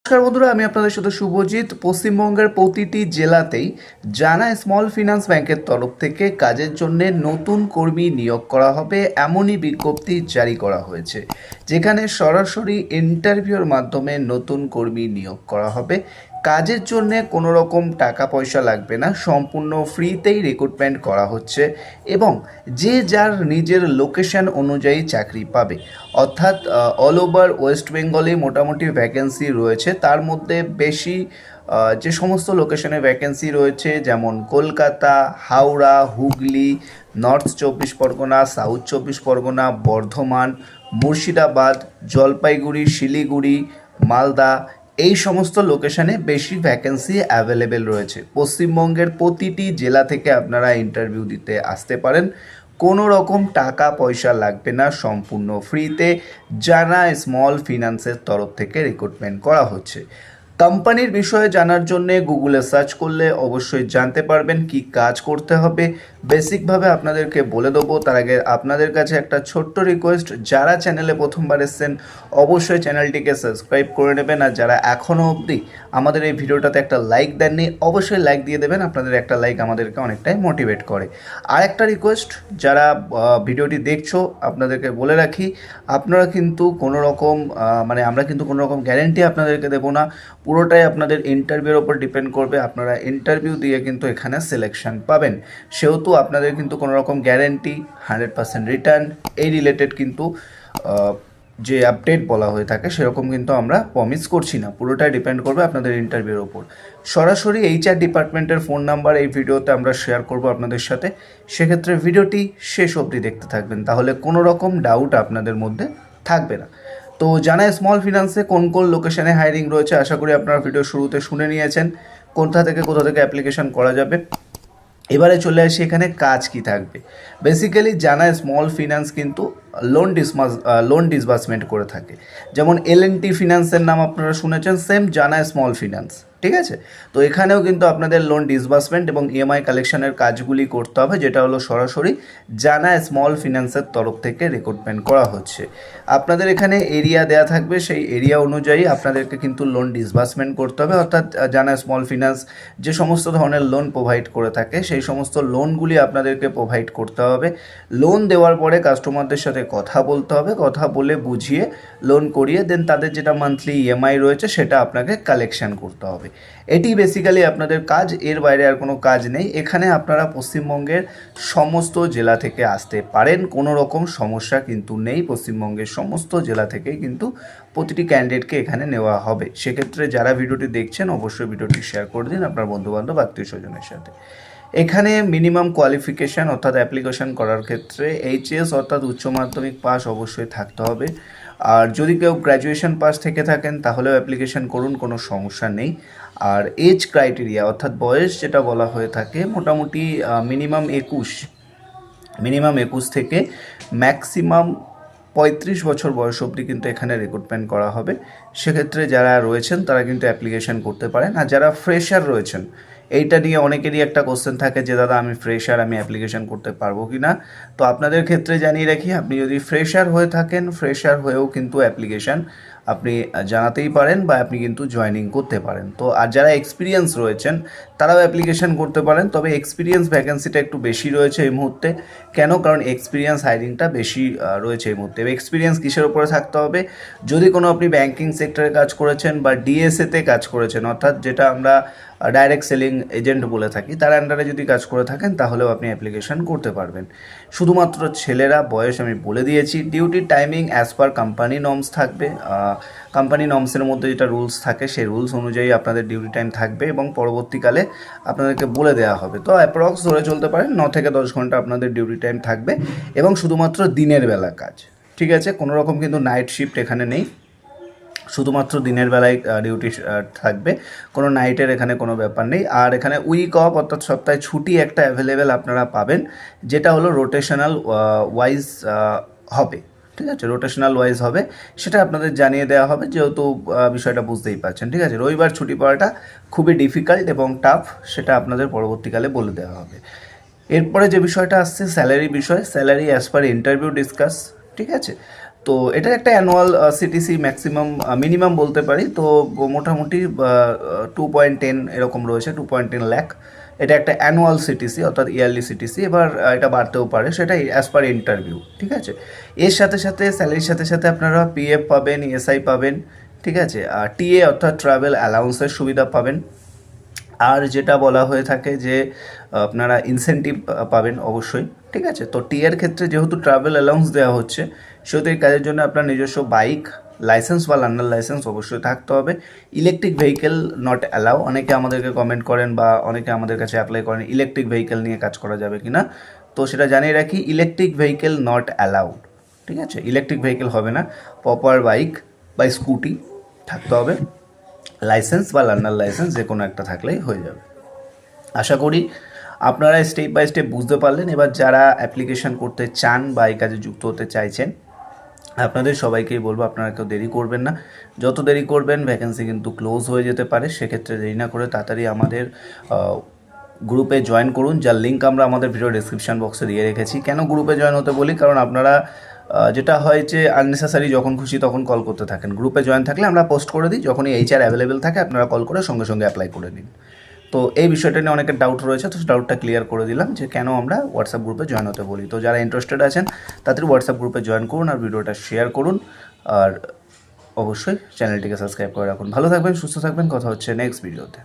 নমস্কার বন্ধুরা, আমি আপনাদের সাথে শুভজিৎ। পশ্চিমবঙ্গের প্রতিটি জেলাতেই জানা স্মল ফিন্যান্স ব্যাংকের তরফ থেকে কাজের জন্য নতুন কর্মী নিয়োগ করা হবে এমনই বিজ্ঞপ্তি জারি করা হয়েছে, যেখানে সরাসরি ইন্টারভিউর মাধ্যমে নতুন কর্মী নিয়োগ করা হবে। কাজের জন্যে কোনো রকম টাকা পয়সা লাগবে না, সম্পূর্ণ ফ্রিতেই রিক্রুটমেন্ট করা হচ্ছে এবং যে যার নিজের লোকেশন অনুযায়ী চাকরি পাবে। অর্থাৎ অল ওভার ওয়েস্ট বেঙ্গলে মোটামুটি ভ্যাকেন্সি রয়েছে। তার মধ্যে বেশি যে সমস্ত লোকেশনে ভ্যাকেন্সি রয়েছে, যেমন কলকাতা, হাওড়া, হুগলি, নর্থ 24 পরগনা, সাউথ 24 পরগনা, বর্ধমান, মুর্শিদাবাদ, জলপাইগুড়ি, শিলিগুড়ি, মালদা, এই সমস্ত লোকেশানে বেশি ভ্যাকেন্সি অ্যাভেলেবেল রয়েছে। পশ্চিমবঙ্গের প্রতিটি জেলা থেকে আপনারা ইন্টারভিউ দিতে আসতে পারেন, কোনো রকম টাকা পয়সা লাগবে না, সম্পূর্ণ ফ্রিতে জানা স্মল ফিন্যান্সের তরফ থেকে রিক্রুটমেন্ট করা হচ্ছে। কোম্পানির বিষয়ে জানার জন্য গুগলে সার্চ করলে অবশ্যই জানতে পারবেন কি কাজ করতে হবে। বেসিকভাবে আপনাদেরকে বলে দেবো। তার আগে আপনাদের কাছে একটা ছোট্ট রিকোয়েস্ট, যারা চ্যানেলে প্রথমবার এসেছেন অবশ্যই চ্যানেলটিকে সাবস্ক্রাইব করে নেবেন, আর যারা এখনও অবধি আমাদের এই ভিডিওটাতে একটা লাইক দেননি অবশ্যই লাইক দিয়ে দেবেন। আপনাদের একটা লাইক আমাদেরকে অনেকটাই মোটিভেট করে। আর একটা রিকোয়েস্ট, যারা ভিডিওটি দেখছো আপনাদেরকে বলে রাখি, আপনারা কিন্তু কোনো রকম আমরা কিন্তু কোনো রকম গ্যারেন্টি আপনাদেরকে দেবো না, পুরোটাই আপনাদের ইন্টারভিউর ওপর ডিপেন্ড করবে। আপনারা ইন্টারভিউ দিয়ে কিন্তু এখানে সিলেকশন পাবেন, সেহেতু আপনাদের কিন্তু কোনো রকম গ্যারেন্টি 100% রিটার্ন এই রিলেটেড কিন্তু যে আপডেট বলা হয়ে থাকে সেরকম কিন্তু আমরা প্রমিস করছি না। পুরোটাই ডিপেন্ড করবে আপনাদের ইন্টারভিউর ওপর। সরাসরি HR ডিপার্টমেন্টের ফোন নাম্বার এই ভিডিওতে আমরা শেয়ার করব আপনাদের সাথে, সেক্ষেত্রে ভিডিওটি শেষ অবধি দেখতে থাকবেন, তাহলে কোনো রকম ডাউট আপনাদের মধ্যে থাকবে না। তো জানা স্মল ফিন্যান্সে কোন কোন লোকেশনে হায়ারিং রয়েছে আশা করি আপনারা ভিডিও শুরুতে শুনে নিয়েছেন, কোথা থেকে অ্যাপ্লিকেশন করা যাবে। এবারে চলে আসি এখানে কাজ কি থাকবে। বেসিক্যালি জানা স্মল ফিন্যান্স কিন্তু লোন ডিসবার্সমেন্ট করে থাকে, যেমন L&T ফিন্যান্সের নাম আপনারা শুনেছেন, সেম জানা স্মল ফিন্যান্স, ঠিক আছে। তো এখানেও কিন্তু আপনাদের লোন ডিসবার্সমেন্ট এবং EMI কালেকশনের কাজগুলি করতে হবে, যেটা হলো সরাসরি জানা স্মল ফিন্যান্সের তরফ থেকে রিক্রুটমেন্ট করা হচ্ছে। আপনাদের এখানে এরিয়া দেয়া থাকবে, সেই এরিয়া অনুযায়ী আপনাদেরকে কিন্তু লোন ডিসবার্সমেন্ট করতে হবে। অর্থাৎ জানা স্মল ফিন্যান্স যে সমস্ত ধরনের লোন প্রোভাইড করে থাকে সেই সমস্ত লোনগুলি আপনাদেরকে প্রোভাইড করতে হবে। লোন দেওয়ার পরে কাস্টমারদের সাথে কথা বলতে হবে, কথা বলে বুঝিয়ে লোন করিয়ে দেন তাদের যেটা মান্থলি EMI রয়েছে সেটা আপনাকে কালেকশন করতে হবে। এটি বেসিক্যালি আপনাদের কাজ, এর বাইরে আর কোনো কাজ নেই। এখানে আপনারা পশ্চিমবঙ্গের সমস্ত জেলা থেকে আসতে পারেন, কোনো রকম সমস্যা কিন্তু নেই। পশ্চিমবঙ্গের সমস্ত জেলা থেকেই কিন্তু প্রতিটি ক্যান্ডিডেটকে এখানে নেওয়া হবে। সেক্ষেত্রে যারা ভিডিওটি দেখছেন অবশ্যই ভিডিওটি শেয়ার করে দিন আপনার বন্ধুবান্ধব আত্মীয় স্বজনের সাথে। এখানে মিনিমাম কোয়ালিফিকেশান অর্থাৎ অ্যাপ্লিকেশন করার ক্ষেত্রে HS অর্থাৎ উচ্চ মাধ্যমিক পাস অবশ্যই থাকতে হবে। আর যদি কেউ গ্র্যাজুয়েশন পাস থেকে থাকেন তাহলেও অ্যাপ্লিকেশন করুন, কোনো সমস্যা নেই। আর এজ ক্রাইটেরিয়া অর্থাৎ বয়স যেটা বলা হয়ে থাকে, মোটামুটি মিনিমাম 21 থেকে ম্যাক্সিমাম 35 বছর বয়স অবধি কিন্তু এখানে রিক্রুটমেন্ট করা হবে। সেক্ষেত্রে যারা রয়েছেন তারা কিন্তু অ্যাপ্লিকেশন করতে পারেন। আর যারা ফ্রেশার রয়েছেন, এইটা নিয়ে অনেকেরই একটা কোশ্চেন থাকে যে দাদা আমি ফ্রেশার, আমি অ্যাপ্লিকেশন করতে পারবো কি না। তো আপনাদের ক্ষেত্রে জানিয়ে রাখি, আপনি যদি ফ্রেশার হয়ে থাকেন, ফ্রেশার হয়েও কিন্তু অ্যাপ্লিকেশান আপনি জানাতেই পারেন বা আপনি কিন্তু জয়েনিং করতে পারেন। তো আর যারা এক্সপিরিয়েন্স রয়েছেন তারাও অ্যাপ্লিকেশন করতে পারেন, তবে এক্সপিরিয়েন্স ভ্যাকেন্সিটা একটু বেশি রয়েছে এই মুহূর্তে। কেন? কারণ এক্সপিরিয়েন্স হায়ারিংটা বেশি রয়েছে এই মুহূর্তে। এক্সপিরিয়েন্স কিসের উপরে থাকতে হবে? যদি কোনো আপনি ব্যাঙ্কিং সেক্টরে কাজ করেছেন বা DSA-তে কাজ করেছেন, অর্থাৎ যেটা আমরা ডাইরেক্ট সেলিং এজেন্ট বলে থাকি, তার আন্ডারে যদি কাজ করে থাকেন তাহলেও আপনি অ্যাপ্লিকেশন করতে পারবেন। শুধুমাত্র ছেলেরা, বয়স আমি বলে দিয়েছি। Duty timing as per company norms থাকবে। কোম্পানি নর্মসের মধ্যে যেটা রুলস থাকে সেই রুলস অনুযায়ী আপনাদের ডিউটি টাইম থাকবে এবং পরবর্তীকালে আপনাদেরকে বলে দেওয়া হবে। তো অ্যাপ্রক্স ধরে চলতে পারেন 9 থেকে 10 ঘন্টা আপনাদের ডিউটি টাইম থাকবে এবং শুধুমাত্র দিনের বেলা কাজ, ঠিক আছে। কোনো রকম কিন্তু নাইট শিফট এখানে নেই, শুধুমাত্র দিনের বেলায় ডিউটি থাকবে, কোনো নাইটের এখানে কোনো ব্যাপার নেই। আর এখানে উইক অফ অর্থাৎ সপ্তাহে ছুটি একটা অ্যাভেলেবেল আপনারা পাবেন, যেটা হলো রোটেশনাল ওয়াইজ হবে, ঠিক আছে। রোটেশনাল ওয়াইজ হবে, সেটা আপনাদের জানিয়ে দেওয়া হবে, যেহেতু বিষয়টা বুঝতেই পারছেন, ঠিক আছে। রবিবার ছুটি পাওয়াটা খুবই ডিফিকাল্ট এবং টাফ, সেটা আপনাদের পরবর্তীকালে বলে দেওয়া হবে। এরপরে যে বিষয়টা আসছে স্যালারি বিষয়, salary as per interview discuss, ঠিক আছে। তো এটার একটা অ্যানুয়াল সিটিসি ম্যাক্সিমাম মিনিমাম বলতে পারি, তো মোটামুটি 2.10 এরকম রয়েছে, 2.10 লাখ। এটা একটা অ্যানুয়াল সিটিসি অর্থাৎ ইয়ারলি সিটিসি। এবার এটা বাড়তেও পারে, সেটা অ্যাজ পার ইন্টারভিউ, ঠিক আছে। এর সাথে সাথে স্যালারির সাথে সাথে আপনারা পিএফ পাবেন, ইএসআই পাবেন, ঠিক আছে। আর টিএ অর্থাৎ ট্রাভেল অ্যালাউন্সের সুবিধা পাবেন। আর যেটা বলা হয়ে থাকে যে আপনারা ইনসেন্টিভ পাবেন অবশ্যই, ঠিক আছে। তো টিএর ক্ষেত্রে যেহেতু ট্রাভেল অ্যালাউন্স দেওয়া হচ্ছে, সেহেতু এই কাজের জন্য আপনার নিজস্ব বাইক লাইসেন্স বা লার্নার লাইসেন্স অবশ্যই থাকতে হবে। Electric vehicle not allow. অনেকে আমাদেরকে কমেন্ট করেন বা অনেকে আমাদের কাছে অ্যাপ্লাই করেন ইলেকট্রিক ভেহিকেল নিয়ে কাজ করা যাবে কি না, তো সেটা জানিয়ে রাখি, ইলেকট্রিক ভেহিকেল নট অ্যালাউড, ঠিক আছে। ইলেকট্রিক ভেহিকেল হবে না, প্রপার বাইক বা স্কুটি থাকতে হবে, লাইসেন্স বা লার্নার লাইসেন্স যে কোনো একটা থাকলেই হয়ে যাবে। আশা করি আপনারা স্টেপ বাই স্টেপ বুঝতে পারলেন। এবার যারা অ্যাপ্লিকেশান করতে চান বা এই কাজে যুক্ত হতে চাইছেন, আপনাদের সবাইকেই বলবো আপনারা কেউ দেরি করবেন না। যত দেরি করবেন ভ্যাকেন্সি কিন্তু ক্লোজ হয়ে যেতে পারে। সেক্ষেত্রে দেরি না করে তাড়াতাড়ি আমাদের গ্রুপে জয়েন করুন, যার লিঙ্ক আমরা আমাদের ভিডিও ডিসক্রিপশান বক্সে দিয়ে রেখেছি। কেন গ্রুপে জয়েন হতে বলি, কারণ আপনারা যেটা হয় যে আননেসেসারি যখন খুশি তখন কল করতে থাকেন। গ্রুপে জয়েন থাকলে আমরা পোস্ট করে দিই, যখনই এইচআর অ্যাভেলেবেল থাকে আপনারা কল করে সঙ্গে সঙ্গে অ্যাপ্লাই করে নিন। তো এই বিষয়টা নিয়ে অনেকের ডাউট রয়েছে, তো ডাউটটা ক্লিয়ার করে দিলাম যে কেন আমরা হোয়াটসঅ্যাপ গ্রুপে জয়েন হতে বলি। তো যারা ইন্টারেস্টেড আছেন তাদের হোয়াটসঅ্যাপ গ্রুপে জয়েন করুন আর ভিডিওটা শেয়ার করুন, আর অবশ্যই চ্যানেলটিকে সাবস্ক্রাইব করে রাখুন। ভালো থাকবেন, সুস্থ থাকবেন, কথা হচ্ছে নেক্সট ভিডিওতে।